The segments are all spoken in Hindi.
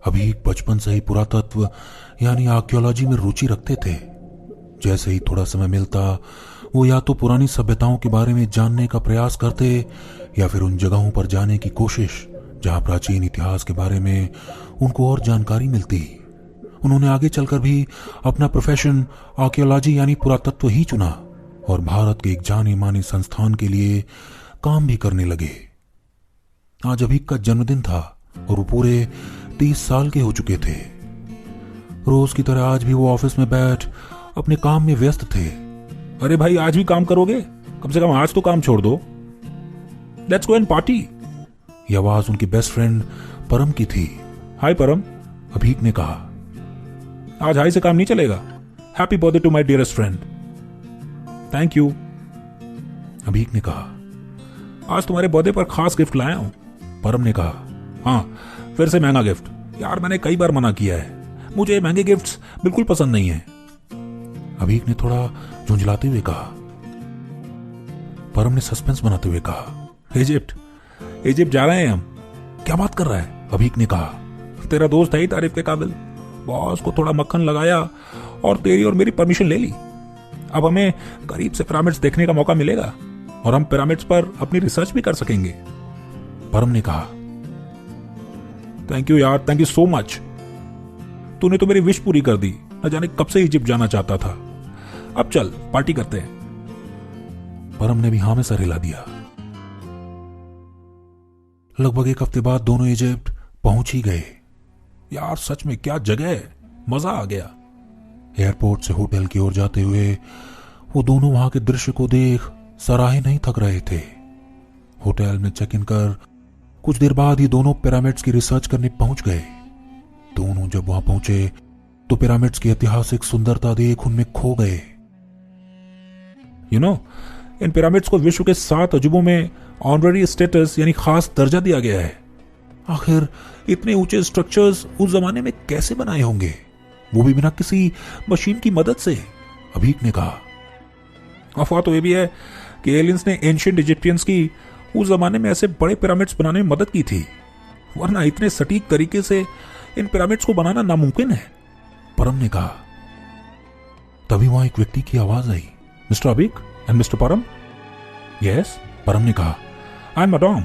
अभी बचपन से ही पुरातत्व यानी आर्कियोलॉजी में रुचि रखते थे। जैसे ही थोड़ा समय मिलता वो या तो पुरानी सभ्यताओं के बारे में जानने का प्रयास करते या फिर उन जगहों पर जाने की कोशिश जहां प्राचीन इतिहास के बारे में उनको और जानकारी मिलती। उन्होंने आगे चलकर भी अपना प्रोफेशन आर्कियोलॉजी यानी पुरातत्व ही चुना और भारत के एक जाने माने संस्थान के लिए काम भी करने लगे। आज अभीक का जन्मदिन था और वो पूरे 30 साल के हो चुके थे। रोज की तरह आज भी वो ऑफिस में बैठ अपने काम में व्यस्त थे। अरे भाई, आज भी काम करोगे? कम से कम आज तो काम छोड़ दो। Let's go and party. यह आवाज उनकी बेस्ट फ्रेंड परम की थी। हाय परम, अभीक ने कहा। आज हाई से काम नहीं चलेगा। Happy birthday to my dearest friend. Thank you. Abhik ने कहा। आज तुम्हारे बर्थडे पर खास गिफ्ट लाया हूं। परम ने कहा। हाँ, फिर से महंगा गिफ्ट। यार, मैंने कई बार मना किया है, मुझे महंगे गिफ्ट्स बिल्कुल पसंद नहीं है। अभीक ने थोड़ा झुंझलाते हुए कहा। परम ने सस्पेंस बनाते हुए कहा। इजिप्ट जा रहे हैं हम। क्या बात कर रहा है? अभीक ने कहा। तेरा दोस्त है ही तारीफ के काबिल। बॉस को थोड़ा मक्खन लगाया और तेरी और मेरी परमिशन ले ली। अब हमें करीब से पिरामिड्स देखने का मौका मिलेगा और हम पिरामिड्स पर अपनी रिसर्च भी कर सकेंगे। परम ने कहा। थैंक यू यार, थैंक यू सो मच। तूने तो मेरी विश पूरी कर दी। न जाने कब से इजिप्ट जाना चाहता था। अब चल पार्टी करते हैं। परम ने भी हाँ में सर हिला दिया। लगभग एक हफ्ते बाद दोनों इजिप्ट पहुंच ही गए। यार सच में क्या जगह है, मजा आ गया। एयरपोर्ट से होटल की ओर जाते हुए वो दोनों वहां के दृश्य को देख सराहे नहीं थक रहे थे। होटल में चेक इन कर कुछ देर बाद ही दोनों पिरामिड्स की रिसर्च करने पहुंच गए। दोनों जब वहां पहुंचे तो पिरामिड्स की ऐतिहासिक सुंदरता देख उनमें खो गए। इन पिरामिड्स को विश्व के 7 अजूबों में ऑनररी स्टेटस यानी खास दर्जा दिया गया है। आखिर इतने ऊंचे स्ट्रक्चर्स उस जमाने में कैसे बनाए होंगे, वो भी बिना किसी मशीन की मदद से? अभीक ने कहा। अफवाह तो ये भी है कि एलियंस ने एंशिएंट इजिप्टियंस की उस जमाने में ऐसे बड़े पिरामिड्स बनाने में मदद की थी, वरना इतने सटीक तरीके से इन पिरामिड्स को बनाना नामुमकिन है। परम ने कहा। तभी वहां एक व्यक्ति की आवाज आई। मिस्टर अभीक एंड मिस्टर परम? यस, परम ने कहा। I am अडॉम।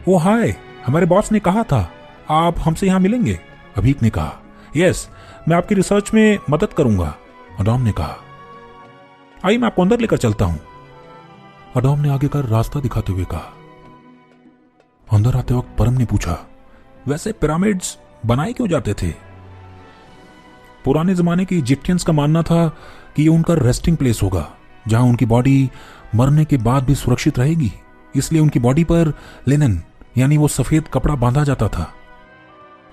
ओ हाय, हमारे बॉस ने कहा था आप हमसे यहां मिलेंगे। अभीक ने कहा। यस, मैं आपकी रिसर्च में मदद करूंगा। अडॉम ने कहा। आइए मैं आपको अंदर लेकर चलता हूं। अडॉम ने आगे कर रास्ता दिखाते हुए कहा। अंदर आते वक्त परम ने पूछा, वैसे पिरामिड्स बनाए क्यों जाते थे? पुराने जमाने के इजिप्टियंस का मानना था कि ये उनका रेस्टिंग प्लेस होगा, जहां उनकी बॉडी मरने के बाद भी सुरक्षित रहेगी। इसलिए उनकी बॉडी पर लिनन यानी वो सफेद कपड़ा बांधा जाता था,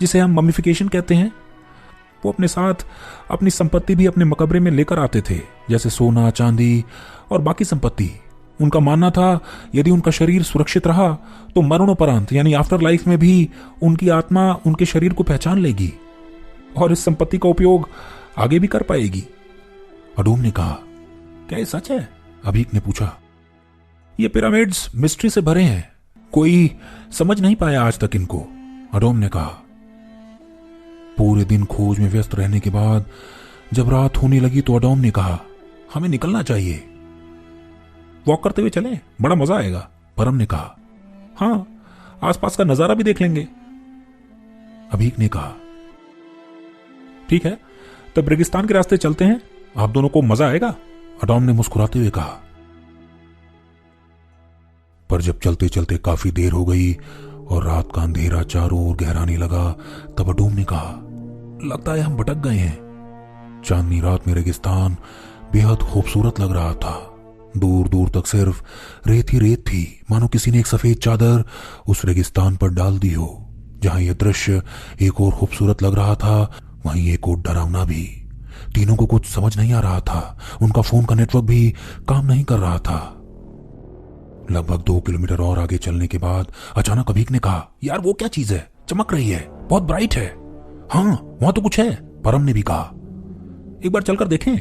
जिसे हम ममिफिकेशन कहते हैं। वो अपने साथ अपनी संपत्ति भी अपने मकबरे में लेकर आते थे, जैसे सोना, चांदी और बाकी संपत्ति। उनका मानना था यदि उनका शरीर सुरक्षित रहा तो मरणोपरांत यानी आफ्टर लाइफ में भी उनकी आत्मा उनके शरीर को पहचान लेगी और इस संपत्ति का उपयोग आगे भी कर पाएगी। अडोम ने कहा। क्या ये सच है? अभीक ने पूछा। ये पिरामिड्स मिस्ट्री से भरे हैं, कोई समझ नहीं पाया आज तक इनको। अडोम ने कहा। पूरे दिन खोज में व्यस्त रहने के बाद जब रात होने लगी तो अडोम ने कहा, हमें निकलना चाहिए। वॉक करते हुए चलें, बड़ा मजा आएगा। परम ने कहा। हाँ, आसपास का नजारा भी देख लेंगे। अभीक ने कहा। ठीक है, तो रेगिस्तान के रास्ते चलते हैं, आप दोनों को मजा आएगा। अडॉम ने मुस्कुराते हुए कहा। पर जब चलते चलते काफी देर हो गई और रात का अंधेरा चारों ओर गहराने लगा, तब अडोम ने कहा, लगता है हम भटक गए हैं। चांदनी रात में रेगिस्तान बेहद खूबसूरत लग रहा था। दूर दूर तक सिर्फ रेत ही रेत थी, मानो किसी ने एक सफेद चादर उस रेगिस्तान पर डाल दी हो। जहां यह दृश्य एक और खूबसूरत लग रहा था, वहीं एक और डरावना भी। तीनों को कुछ समझ नहीं आ रहा था। उनका फोन का नेटवर्क भी काम नहीं कर रहा था। लगभग 2 किलोमीटर और आगे चलने के बाद अचानक अभीक ने कहा, यार वो क्या चीज है, चमक रही है, बहुत ब्राइट है। हाँ, वहां तो कुछ है। परम ने भी कहा। एक बार चलकर देखें।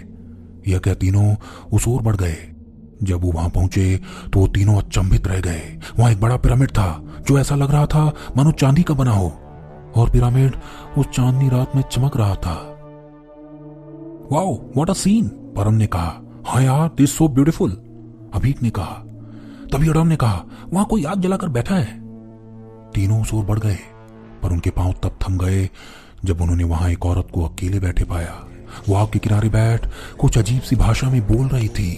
यह कह तीनों उस ओर बढ़ गए। जब वो वहां पहुंचे तो वो तीनों अचंभित रह गए। वहां एक बड़ा पिरामिड था जो ऐसा लग रहा था मानो चांदी का बना हो। और पिरामिड उस चांदनी रात में चमक रहा था। वाओ, व्हाट अ सीन, परम ने कहा। हाँ यार, दिस सो ब्यूटीफुल, अभीक ने कहा। तभी अडॉम ने कहा, वहां कोई आग जलाकर बैठा है। तीनों उस ओर बढ़ गए, पर उनके पांव तब थम गए जब उन्होंने वहां एक औरत को अकेले बैठे पाया। वो आग के किनारे बैठ कुछ अजीब सी भाषा में बोल रही थी।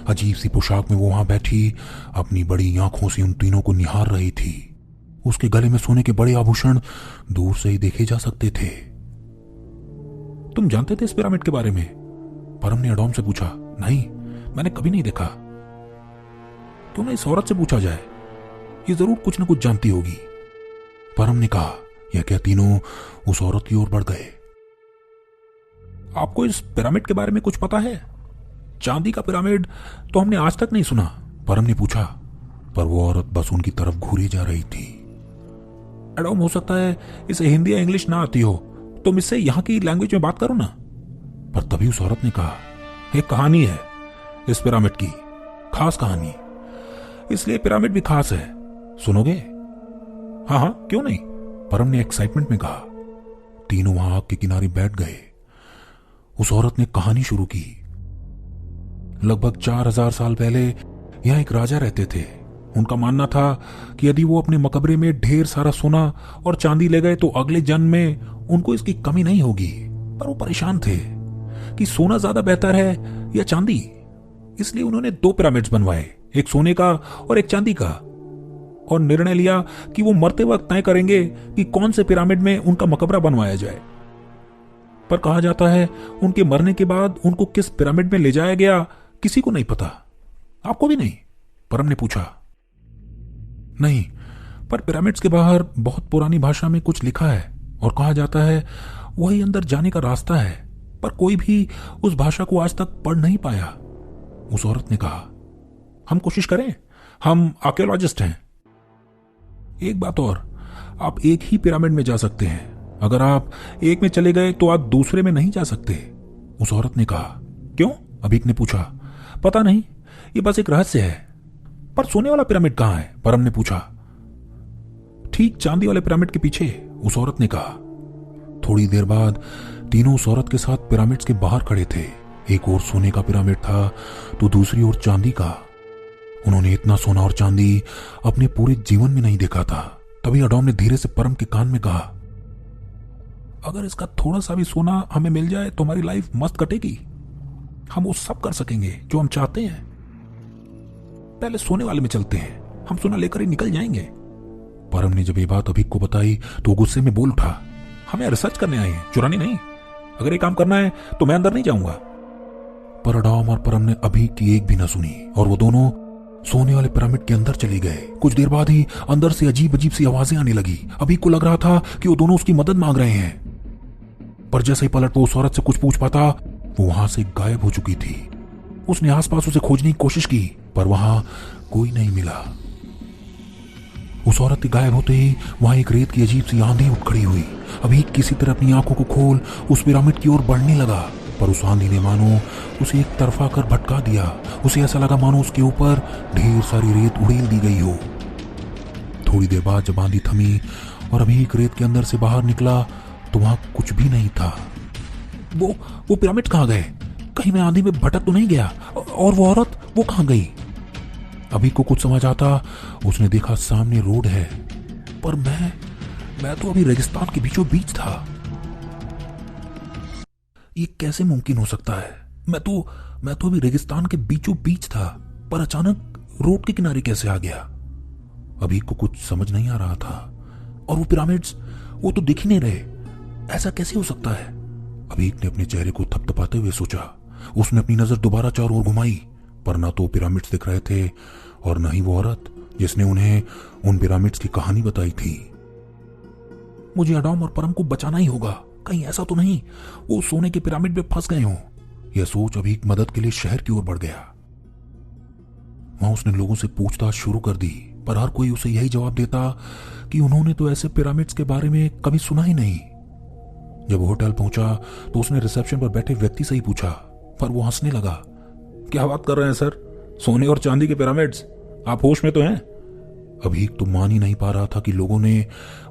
अजीब सी पोशाक में वो वहां बैठी अपनी बड़ी आंखों से उन तीनों को निहार रही थी। उसके गले में सोने के बड़े आभूषण दूर से ही देखे जा सकते थे। तुम जानते थे इस पिरामिड के बारे में? परम ने अडॉम से पूछा। नहीं, मैंने कभी नहीं देखा। क्यों ना इस औरत से पूछा जाए, ये जरूर कुछ न कुछ जानती होगी, परम ने कहा। यह क्या तीनों उस औरत की ओर बढ़ गए। आपको इस पिरामिड के बारे में कुछ पता है? चांदी का पिरामिड तो हमने आज तक नहीं सुना, परम ने पूछा। पर वो औरत बस उनकी तरफ घूरी जा रही थी। एडम, हो सकता है इसे हिंदी या इंग्लिश ना आती हो, तुम इससे यहां की लैंग्वेज में बात करो ना। पर तभी उस औरत ने कहा, एक कहानी है इस पिरामिड की, खास कहानी, इसलिए पिरामिड भी खास है, सुनोगे? हाँ हाँ, क्यों नहीं, परम ने एक्साइटमेंट में कहा। तीनों वहां आग के किनारे बैठ गए। उस औरत ने कहानी शुरू की। लगभग 4000 साल पहले यहां एक राजा रहते थे। उनका मानना था कि यदि वो अपने मकबरे में ढेर सारा सोना और चांदी ले गए तो अगले जन्म में उनको इसकी कमी नहीं होगी। पर वो परेशान थे कि सोना ज्यादा बेहतर है या चांदी। इसलिए उन्होंने 2 पिरामिड्स बनवाए, एक सोने का और एक चांदी का, और निर्णय लिया कि वो मरते वक्त तय करेंगे कि कौन से पिरामिड में उनका मकबरा बनवाया जाए। पर कहा जाता है उनके मरने के बाद उनको किस पिरामिड में ले जाया गया किसी को नहीं पता। आपको भी नहीं? परम ने पूछा। नहीं, पर पिरामिड्स के बाहर बहुत पुरानी भाषा में कुछ लिखा है और कहा जाता है वही अंदर जाने का रास्ता है, पर कोई भी उस भाषा को आज तक पढ़ नहीं पाया, उस औरत ने कहा। हम कोशिश करें, हम आर्कियोलॉजिस्ट हैं। एक बात और, आप एक ही पिरामिड में जा सकते हैं, अगर आप एक में चले गए तो आप दूसरे में नहीं जा सकते, उस औरत ने कहा। क्यों? अभीक ने पूछा। पता नहीं, ये बस एक रहस्य है। पर सोने वाला पिरामिड कहां है? परम ने पूछा। ठीक चांदी वाले पिरामिड के पीछे, उस औरत ने कहा। थोड़ी देर बाद तीनों उस औरत के साथ पिरामिड्स के बाहर खड़े थे। एक ओर सोने का पिरामिड था तो दूसरी ओर चांदी का। उन्होंने इतना सोना और चांदी अपने पूरे जीवन में नहीं देखा था। तभी अडॉम ने धीरे से परम के कान में कहा, अगर इसका थोड़ा सा भी सोना हमें मिल जाए तो हमारी लाइफ मस्त कटेगी। हम वो सब कर सकेंगे जो हम चाहते हैं। पहले सोने वाले में चलते हैं, हम सोना लेकर ही निकल जाएंगे। परम ने जब ये बात अभीक को बताई तो गुस्से में बोल उठा, हमें रिसर्च करने आए हैं, चुराने नहीं। अगर ये काम करना है तो मैं अंदर नहीं जाऊंगा। पर अडॉम और परम ने अभीक की एक भी न सुनी और वो दोनों सोने वाले पिरामिड के अंदर चले गए। कुछ देर बाद ही अंदर से अजीब अजीब सी आवाजें आने लगी। अभीक को लग रहा था कि वो दोनों उसकी मदद मांग रहे हैं, पर जैसे ही पलट वो उस औरत से कुछ पूछ पाता वो वहां से गायब हो चुकी थी। उसने आसपास उसे खोजने की कोशिश की पर वहां कोई नहीं मिला। उस औरत के गायब होते ही वहां एक रेत की अजीब सी आंधी उठ खड़ी हुई। अभी किसी तरह अपनी आंखों को खोल उस पिरामिड की ओर बढ़ने लगा, पर उस आंधी ने मानो उसे एक तरफा कर भटका दिया। उसे ऐसा लगा मानो उसके ऊपर ढेर सारी रेत उड़ेल दी गई हो। थोड़ी देर बाद जब आंधी थमी और अभी एक रेत के अंदर से बाहर निकला तो वहां कुछ भी नहीं था। वो पिरामिड कहां गए? कहीं मैं आंधी में भटक तो नहीं गया? और वो औरत, वो कहां गई? अभी को कुछ समझ आता, उसने देखा सामने रोड है, पर मैं तो अभी रेगिस्तान के बीचों बीच था। ये कैसे मुमकिन हो सकता है? मैं तो अभी रेगिस्तान के बीचों बीच था, पर अचानक रोड के किनारे कैसे आ गया? अभी को कुछ समझ नहीं आ रहा था। और वो पिरामिड्स, वो तो दिख ही नहीं रहे, ऐसा कैसे हो सकता है? अभीक ने अपने चेहरे को थपथपाते हुए सोचा। उसने अपनी नजर दोबारा चारों ओर घुमाई, पर ना तो पिरामिड्स दिख रहे थे और न ही वो औरत जिसने उन्हें उन पिरामिड्स की कहानी बताई थी। मुझे अडॉम और परम को बचाना ही होगा, कहीं ऐसा तो नहीं वो सोने के पिरामिड में फंस गए हों। यह सोच अभीक मदद के लिए शहर की ओर बढ़ गया। वहां उसने लोगों से पूछताछ शुरू कर दी, पर हर कोई उसे यही जवाब देता कि उन्होंने तो ऐसे पिरामिड्स के बारे में कभी सुना ही नहीं। जब वो होटल पहुंचा तो उसने रिसेप्शन पर बैठे व्यक्ति से ही पूछा, पर वो हंसने लगा। क्या बात कर रहे हैं सर, सोने और चांदी के पिरामिड्स, आप होश में तो हैं? अभीक तो मान ही नहीं पा रहा था कि लोगों ने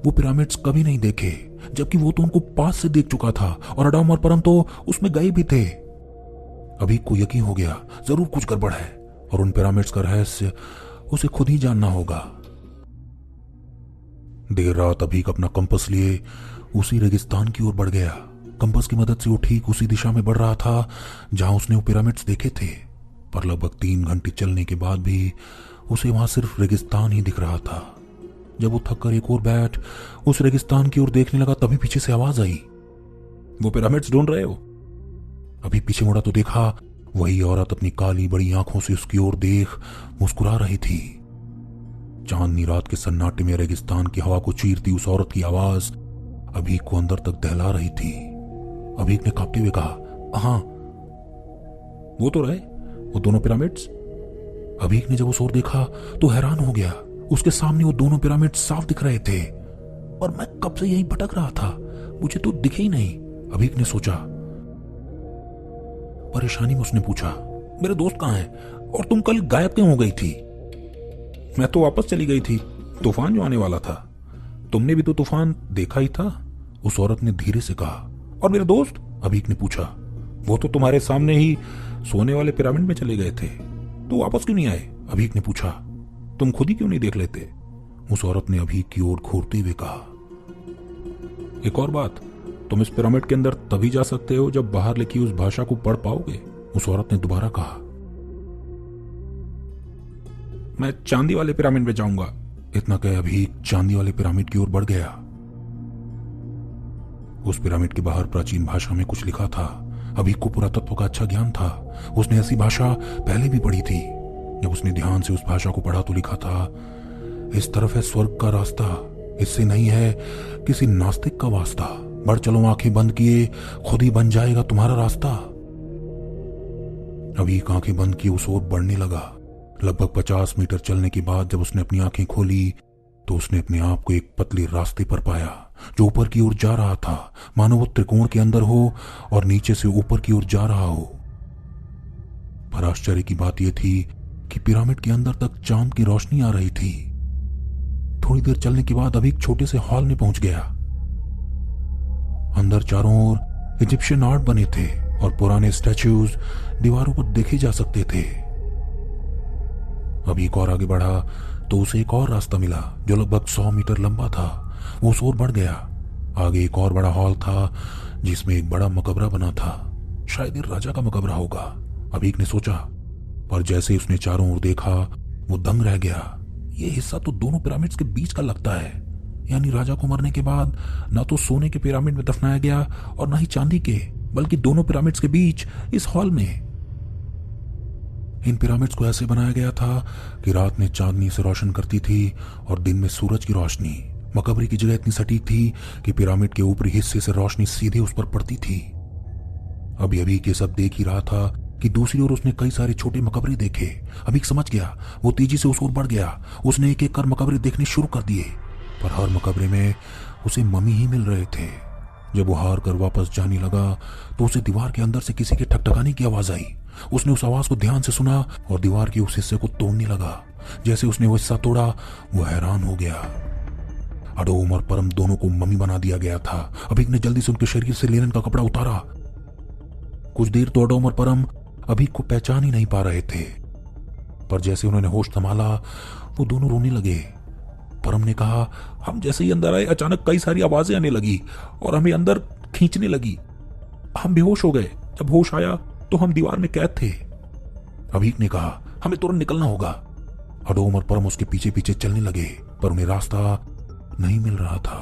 वो पिरामिड्स कभी नहीं देखे, जबकि वो तो उनको पास से देख चुका था और अडोम और परम तो उसमें गए भी थे। अभीक को यकीन हो गया जरूर कुछ गड़बड़ है और उन पिरामिड्स का रहस्य उसे खुद ही जानना होगा। देर रात अभीक अपना कंपस लिए उसी रेगिस्तान की ओर बढ़ गया। कंपस की मदद से वो ठीक उसी दिशा में बढ़ रहा था जहां उसने वो पिरामिड्स देखे थे, पर लगभग 3 घंटे चलने के बाद भी उसे वहां सिर्फ रेगिस्तान ही दिख रहा था। जब वो थक कर एक और बैठ उस रेगिस्तान की ओर देखने लगा, तभी पीछे से आवाज आई, वो पिरामिड्स ढूंढ रहे हो? अभी पीछे मुड़ा तो देखा वही औरत अपनी काली बड़ी आंखों से उसकी ओर देख मुस्कुरा रही थी। चांदनी रात के सन्नाटे में रेगिस्तान की हवा को चीरती उस औरत की आवाज अभीक को अंदर तक दहला रही थी। अभीक ने कांपते हुए कहा, हाँ वो तो रहे, वो दोनों पिरामिड्स। अभीक ने जब उस ओर देखा तो हैरान हो गया। उसके सामने वो दोनों पिरामिड साफ दिख रहे थे और मैं कब से यहीं भटक रहा था, मुझे तो दिखे ही नहीं। अभीक ने सोचा। परेशानी में उसने पूछा, मेरे दोस्त कहाँ हैं और तुम कल गायब क्यों हो गई थी? मैं तो वापस चली गई थी, तूफान जो आने वाला था। तुमने भी तो तूफान देखा ही था, उस औरत ने धीरे से कहा। और मेरे दोस्त? अभीक ने पूछा। वो तो तुम्हारे सामने ही सोने वाले पिरामिड में चले गए थे, तो वापस क्यों नहीं आए? अभीक ने पूछा। तुम खुद ही क्यों नहीं देख लेते? उस औरत ने अभीक की ओर घूरते हुए कहा। एक और बात, तुम इस पिरामिड के अंदर तभी जा सकते हो जब बाहर लिखी उस भाषा को पढ़ पाओगे, उस औरत ने दोबारा कहा। मैं चांदी वाले पिरामिड में जाऊंगा, इतना कह अभीक चांदी वाले पिरामिड की ओर बढ़ गया। उस पिरामिड के बाहर प्राचीन भाषा में कुछ लिखा था। अभीक को पुरातत्व का अच्छा ज्ञान था, उसने ऐसी भाषा पहले भी पढ़ी थी। जब उसने ध्यान से उस भाषा को पढ़ा तो लिखा था, इस तरफ है स्वर्ग का रास्ता, इससे नहीं है किसी नास्तिक का वास्ता। बढ़ चलो आंखें बंद किए, खुद ही बन जाएगा तुम्हारा रास्ता। अभीक आंखें बंद किए उस ओर बढ़ने लगा। लगभग 50 मीटर चलने के बाद जब उसने अपनी आंखें खोली तो उसने अपने आप को एक पतले रास्ते पर पाया जो ऊपर की ओर जा रहा था, मानो वो त्रिकोण के अंदर हो और नीचे से ऊपर की ओर जा रहा हो। पर आश्चर्य की बात यह थी कि पिरामिड के अंदर तक चांद की रोशनी आ रही थी। थोड़ी देर चलने के बाद अभी एक छोटे से हॉल में पहुंच गया। अंदर चारों ओर इजिप्शियन आर्ट बने थे और पुराने स्टैच्यूज दीवारों पर देखे जा सकते थे। अभी एक और आगे बढ़ा तो उसे एक और रास्ता मिला जो लगभग 100 मीटर लंबा था। वो उस ओर बढ़ गया। आगे एक और बड़ा हॉल था जिसमें एक बड़ा मकबरा बना था, शायद ये राजा का मकबरा होगा, अभीक ने सोचा। पर जैसे ही उसने चारों ओर देखा वो दंग रह गया। ये हिस्सा तो दोनों पिरामिड्स के बीच का लगता है, यानी राजा को मरने के बाद ना तो सोने के पिरामिड में दफनाया गया और ना ही चांदी के, बल्कि दोनों पिरामिड्स के बीच इस हॉल में। इन पिरामिड्स को ऐसे बनाया गया था कि रात में चांदनी से रोशन करती थी और दिन में सूरज की रोशनी। मकबरे की जगह इतनी सटीक थी कि पिरामिड के ऊपरी हिस्से से रोशनी सीधे उस पर पड़ती थी। अभी अभी ये सब देख ही रहा था कि दूसरी ओर उसने कई सारे छोटे मकबरे देखे। अभी समझ गया, वो तेजी से उस ओर बढ़ गया। उसने एक एक कर मकबरे देखने शुरू कर दिए, पर हर मकबरे में उसे मम्मी ही मिल रहे थे। जब वो हार कर वापस जाने लगा तो उसे दीवार के अंदर से किसी के ठकठकाने की आवाज आई। उसने उस आवाज को ध्यान से सुना और दीवार के उस हिस्से को तोड़ने लगा। जैसे उसने वो हिस्सा तोड़ा वो हैरान हो गया। अडोम और परम दोनों को मम्मी बना दिया गया था। अभीक ने जल्दी से उनके शरीर से लिनन का कपड़ा उतारा। कुछ देर तो अडोम और परम अभीक को पहचान ही नहीं पा रहे थे, पर जैसे उन्होंने होश संभाला वो दोनों रोने लगे। परम ने कहा, हम जैसे ही अंदर आए अचानक कई सारी आवाजें आने लगी और हमें अंदर खींचने लगी। हम बेहोश हो गए। जब होश आया तो हम दीवार में कैद थे। अभीक ने कहा, हमें तुरंत निकलना होगा। अडोम और परम उसके पीछे पीछे चलने लगे, पर उन्हें रास्ता नहीं मिल रहा था।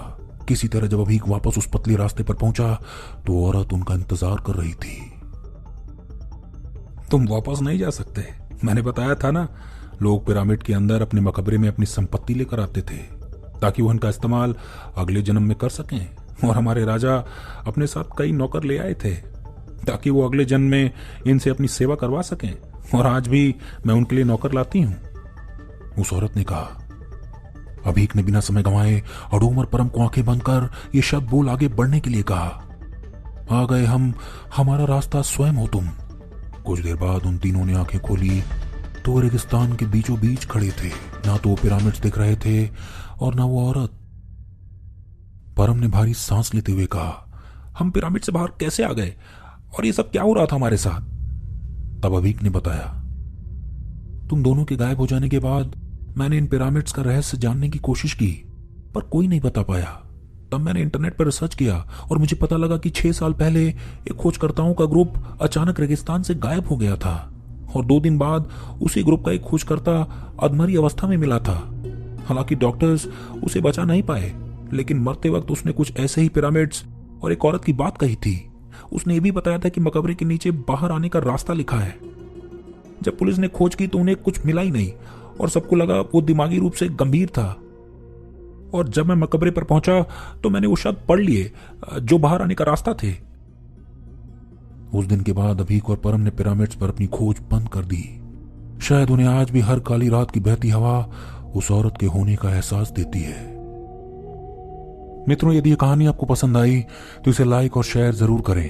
किसी तरह जब अभीक वापस उस पतले रास्ते पर पहुंचा तो औरत उनका इंतजार कर रही थी। तुम वापस नहीं जा सकते, मैंने बताया था ना। लोग पिरामिड के अंदर अपने मकबरे में अपनी संपत्ति लेकर आते थे ताकि वो इनका इस्तेमाल अगले जन्म में कर सकें। और हमारे राजा अपने साथ कई नौकर ले आए थे ताकि वो अगले जन्म में इनसे अपनी सेवा करवा सकें, और आज भी मैं उनके लिए नौकर लाती हूं, उस औरत ने कहा। अभीक ने बिना समय गंवाए अडोम और परम को आंखें बंद कर ये शब्द बोल आगे बढ़ने के लिए कहा, आ गए हम, हमारा रास्ता स्वयं हो तुम। कुछ देर बाद उन तीनों ने आंखें खोली तो वो रेगिस्तान के बीचों बीच खड़े थे। ना तो वो पिरामिड्स दिख रहे थे और ना वो औरत। परम ने भारी सांस लेते हुए कहा, हम पिरामिड से बाहर कैसे आ गए और ये सब क्या हो रहा था हमारे साथ? तब अवीक ने बताया, तुम दोनों के गायब हो जाने के बाद मैंने इन पिरामिड्स का रहस्य जानने की कोशिश की, पर कोई नहीं बता पाया। तब मैंने इंटरनेट पर रिसर्च किया और मुझे पता लगा कि 6 साल पहले एक खोजकर्ताओं का ग्रुप अचानक रेगिस्तान से गायब हो गया था और 2 दिन बाद उसी ग्रुप का एक खोजकर्ता अधमरी अवस्था में मिला था। हालांकि डॉक्टर्स उसे बचा नहीं पाए, लेकिन मरते वक्त उसने कुछ ऐसे ही पिरामिड्स और एक औरत की बात कही थी। उसने ये भी बताया था कि मकबरे के नीचे बाहर आने का रास्ता लिखा है। जब पुलिस ने खोज की तो उन्हें कुछ मिला ही नहीं और सबको लगा वो दिमागी रूप से गंभीर था। और जब मैं मकबरे पर पहुंचा तो मैंने वो शब्द पढ़ लिए जो बाहर आने का रास्ता थे। उस दिन के बाद अभीक और परम ने पिरामिड्स पर अपनी खोज बंद कर दी। शायद उन्हें आज भी हर काली रात की बहती हवा उस औरत के होने का एहसास देती है। मित्रों, यदि ये कहानी आपको पसंद आई तो इसे लाइक और शेयर जरूर करें।